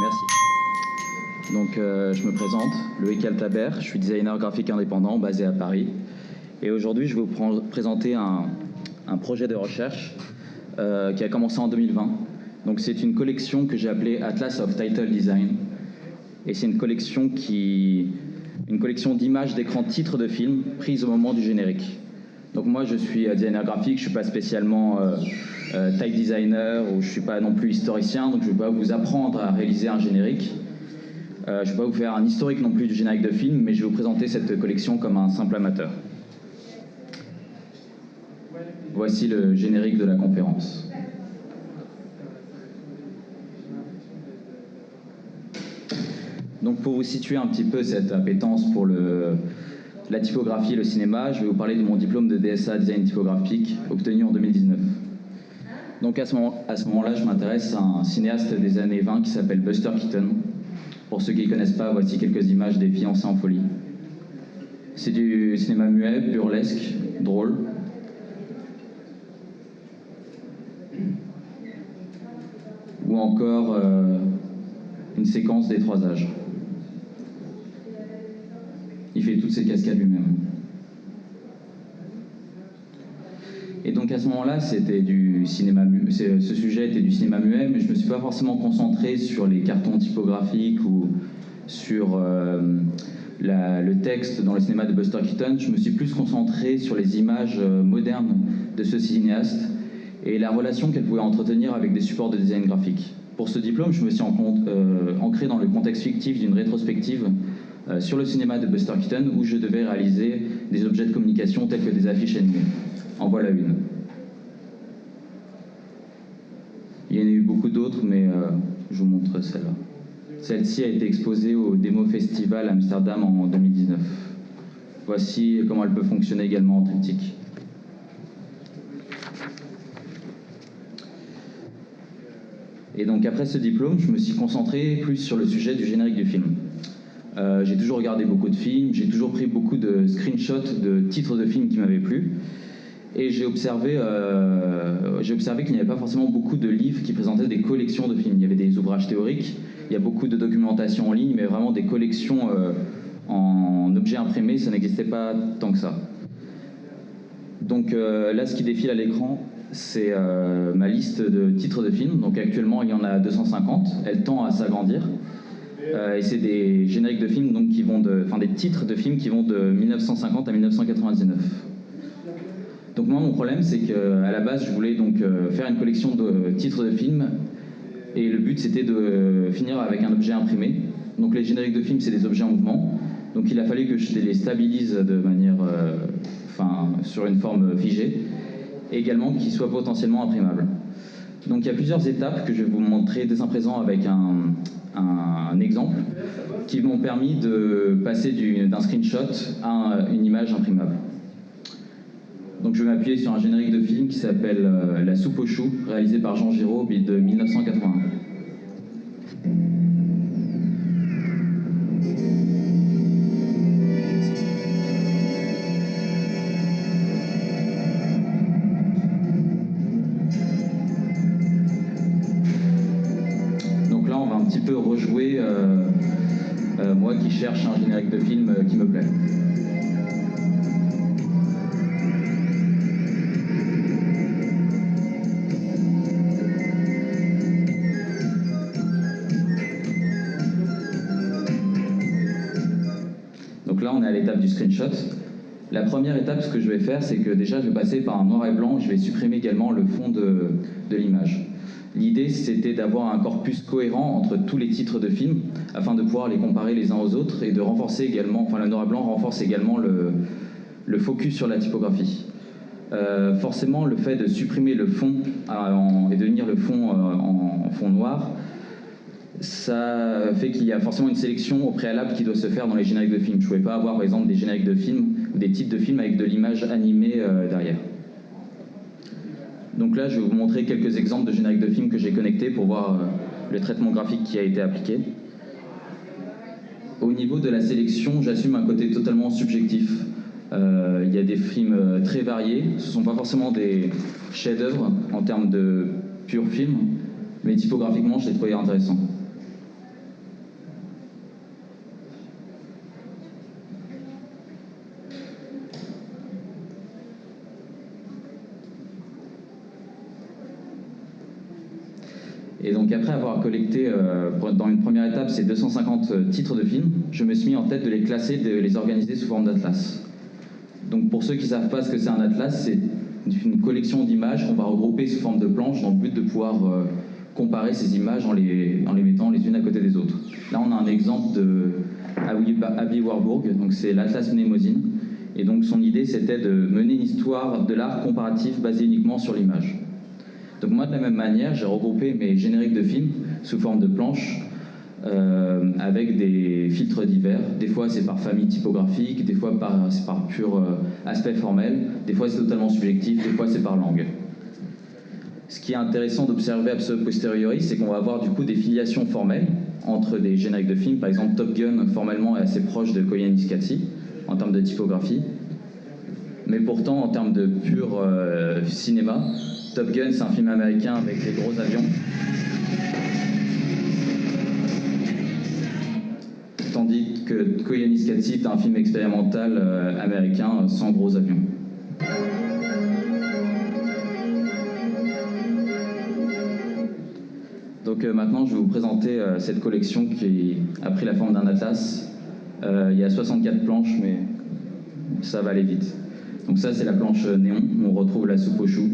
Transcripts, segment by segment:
Merci. Donc, je me présente, Loïc Altabert, je suis designer graphique indépendant basé à Paris. Et aujourd'hui, je vais vous présenter un projet de recherche qui a commencé en 2020. Donc, c'est une collection que j'ai appelée Atlas of Title Design. Et c'est une collection d'images d'écran titres de films prises au moment du générique. Donc moi, je suis designer graphique, je ne suis pas spécialement type designer ou je ne suis pas non plus historicien, donc je ne vais pas vous apprendre à réaliser un générique. Je ne vais pas vous faire un historique non plus du générique de film, mais je vais vous présenter cette collection comme un simple amateur. Voici le générique de la conférence. Donc pour vous situer un petit peu cette appétence pour la typographie et le cinéma, je vais vous parler de mon diplôme de DSA Design Typographique obtenu en 2019. Donc à ce moment-là, je m'intéresse à un cinéaste des années 20 qui s'appelle Buster Keaton. Pour ceux qui ne connaissent pas, voici quelques images des Fiancés en folie. C'est du cinéma muet, burlesque, drôle. Ou encore une séquence des 3 âges. Il fait toutes ses cascades lui-même. Et donc à ce moment-là, c'était du cinéma ce sujet était du cinéma muet, mais je ne me suis pas forcément concentré sur les cartons typographiques ou sur le texte dans le cinéma de Buster Keaton. Je me suis plus concentré sur les images modernes de ce cinéaste et la relation qu'elle pouvait entretenir avec des supports de design graphique. Pour ce diplôme, je me suis ancré dans le contexte fictif d'une rétrospective sur le cinéma de Buster Keaton où je devais réaliser des objets de communication tels que des affiches animées. En voilà une. Il y en a eu beaucoup d'autres, mais je vous montre celle-là. Celle-ci a été exposée au Demo Festival à Amsterdam en 2019. Voici comment elle peut fonctionner également en triptyque. Et donc après ce diplôme, je me suis concentré plus sur le sujet du générique du film. J'ai toujours regardé beaucoup de films, j'ai toujours pris beaucoup de screenshots de titres de films qui m'avaient plu. Et j'ai observé qu'il n'y avait pas forcément beaucoup de livres qui présentaient des collections de films. Il y avait des ouvrages théoriques, il y a beaucoup de documentation en ligne, mais vraiment des collections en objets imprimés, ça n'existait pas tant que ça. Donc là, ce qui défile à l'écran, c'est ma liste de titres de films. Donc actuellement, il y en a 250. Elle tend à s'agrandir. Et c'est des génériques de films donc, des titres de films qui vont de 1950 à 1999. Donc moi, mon problème, c'est qu'à la base, je voulais donc faire une collection de titres de films. Et le but, c'était de finir avec un objet imprimé. Donc les génériques de films, c'est des objets en mouvement. Donc il a fallu que je les stabilise de manière, sur une forme figée. Et également qu'ils soient potentiellement imprimables. Donc il y a plusieurs étapes que je vais vous montrer dès à présent avec un exemple qui m'ont permis de passer d'un screenshot à une image imprimable. Donc je vais m'appuyer sur un générique de film qui s'appelle La soupe aux choux, réalisé par Jean Giraud de 1981. Donc là on va un petit peu rejouer moi qui cherche un générique de film qui me plaît. Donc là, on est à l'étape du screenshot. La première étape, ce que je vais faire, c'est que déjà, je vais passer par un noir et blanc. Je vais supprimer également le fond de l'image. L'idée, c'était d'avoir un corpus cohérent entre tous les titres de films, afin de pouvoir les comparer les uns aux autres et de renforcer également, le noir et blanc renforce également le focus sur la typographie. Forcément, le fait de supprimer le fond et de tenir le fond en fond noir, ça fait qu'il y a forcément une sélection au préalable qui doit se faire dans les génériques de films. Je ne pouvais pas avoir par exemple des génériques de films ou des titres de films avec de l'image animée derrière. Donc là, je vais vous montrer quelques exemples de génériques de films que j'ai connectés pour voir le traitement graphique qui a été appliqué. Au niveau de la sélection, j'assume un côté totalement subjectif. Il y a des films très variés, ce ne sont pas forcément des chefs-d'œuvre en termes de pur film, mais typographiquement, je les trouvais intéressants. Et donc après avoir collecté, dans une première étape, ces 250 titres de films, je me suis mis en tête de les classer, de les organiser sous forme d'atlas. Donc pour ceux qui ne savent pas ce que c'est un atlas, c'est une collection d'images qu'on va regrouper sous forme de planches dans le but de pouvoir comparer ces images en les mettant les unes à côté des autres. Là on a un exemple de Aby Warburg, donc c'est l'Atlas Mnemosyne, et donc son idée c'était de mener une histoire de l'art comparatif basée uniquement sur l'image. Donc moi de la même manière j'ai regroupé mes génériques de films sous forme de planches avec des filtres divers. Des fois c'est par famille typographique, des fois c'est par pur aspect formel, des fois c'est totalement subjectif, des fois c'est par langue. Ce qui est intéressant d'observer a posteriori, c'est qu'on va avoir du coup des filiations formelles entre des génériques de films. Par exemple, Top Gun, formellement, est assez proche de Koyaanisqatsi en termes de typographie. Mais pourtant, en termes de pur cinéma, Top Gun, c'est un film américain avec des gros avions. Tandis que Koyaanisqatsi est un film expérimental américain sans gros avions. Donc maintenant, je vais vous présenter cette collection qui a pris la forme d'un atlas. Il y a 64 planches, mais ça va aller vite. Donc ça, c'est la planche néon, où on retrouve la soupe aux choux.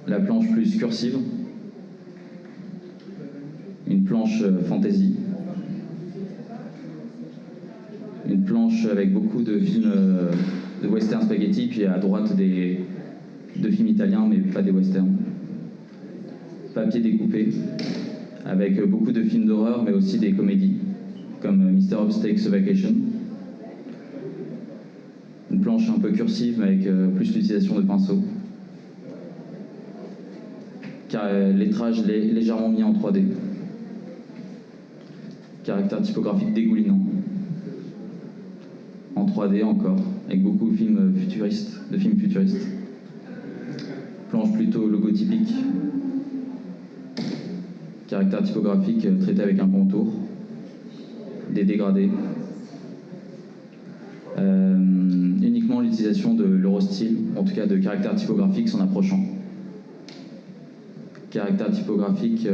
La planche plus cursive. Une planche fantasy. Une planche avec beaucoup de films de western spaghetti, puis à droite de films italiens, mais pas des westerns. Papier découpé, avec beaucoup de films d'horreur, mais aussi des comédies, comme Mr. Hobbs Takes a Vacation. Une planche un peu cursive, mais avec plus l'utilisation de pinceaux. Lettrage légèrement mis en 3D. Caractère typographique dégoulinant. En 3D encore, avec beaucoup de films futuristes. Planche plutôt logotypique. Caractère typographique traité avec un contour, des dégradés, uniquement l'utilisation de l'eurostyle, en tout cas de caractère typographique s'en approchant. Caractère typographique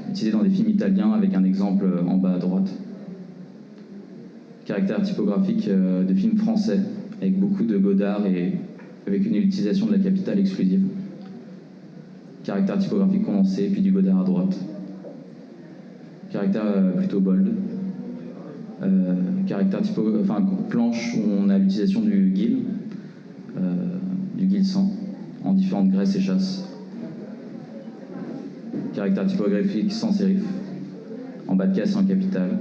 utilisé dans des films italiens avec un exemple en bas à droite. Caractère typographique de films français avec beaucoup de Godard et avec une utilisation de la capitale exclusive. Caractère typographique condensé, puis du Godard à droite. Caractère plutôt bold. Planche où on a l'utilisation du guil 100 en différentes graisses et chasses. Caractère typographique sans sérif, en bas de casse et en capitale.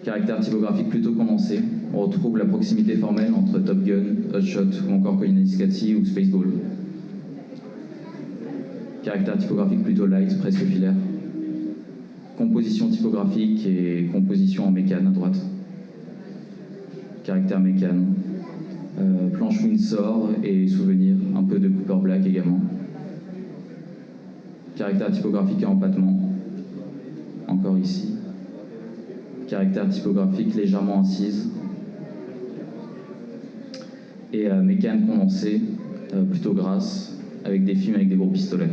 Caractère typographique plutôt condensé, on retrouve la proximité formelle entre Top Gun, Hot Shot ou encore Koyaanisqatsi ou Spaceball. Caractère typographique plutôt light, presque filaire. Composition typographique et composition en mécane à droite. Caractère mécane. Planche Windsor et souvenir, un peu de Cooper Black également. Caractère typographique et empattement, encore ici. Caractère typographique légèrement incise. Et mécane condensée, plutôt grasse, avec des films avec des gros pistolets.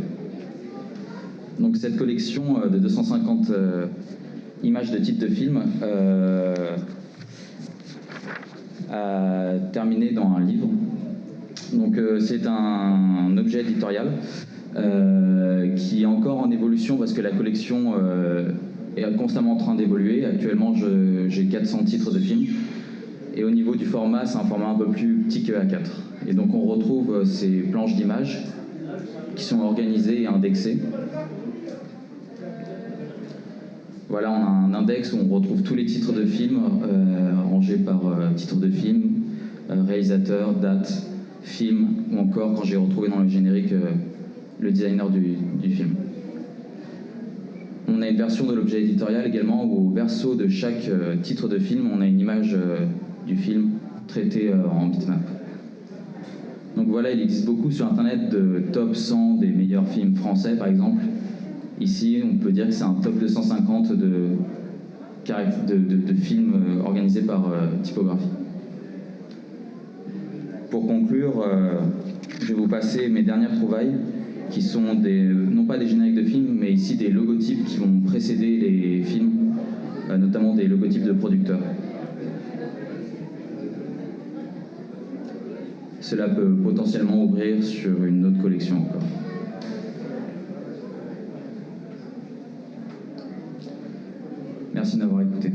Donc cette collection de 250 images de titres de films a terminé dans un livre. Donc c'est un objet éditorial qui est encore en évolution parce que la collection est constamment en train d'évoluer. Actuellement j'ai 400 titres de films et au niveau du format c'est un format un peu plus petit que A4. Et donc on retrouve ces planches d'images qui sont organisées et indexées. Voilà, on a un index où on retrouve tous les titres de films rangés par titre de film, réalisateur, date, film, ou encore quand j'ai retrouvé dans le générique le designer du film. On a une version de l'objet éditorial également où au verso de chaque titre de film, on a une image du film traitée en bitmap. Donc voilà, il existe beaucoup sur internet de top 100 des meilleurs films français par exemple. Ici, on peut dire que c'est un top 250 de films organisés par typographie. Pour conclure, je vais vous passer mes dernières trouvailles qui sont non pas des génériques de films, mais ici des logotypes qui vont précéder les films, notamment des logotypes de producteurs. Cela peut potentiellement ouvrir sur une autre collection encore. Merci de m'avoir écouté.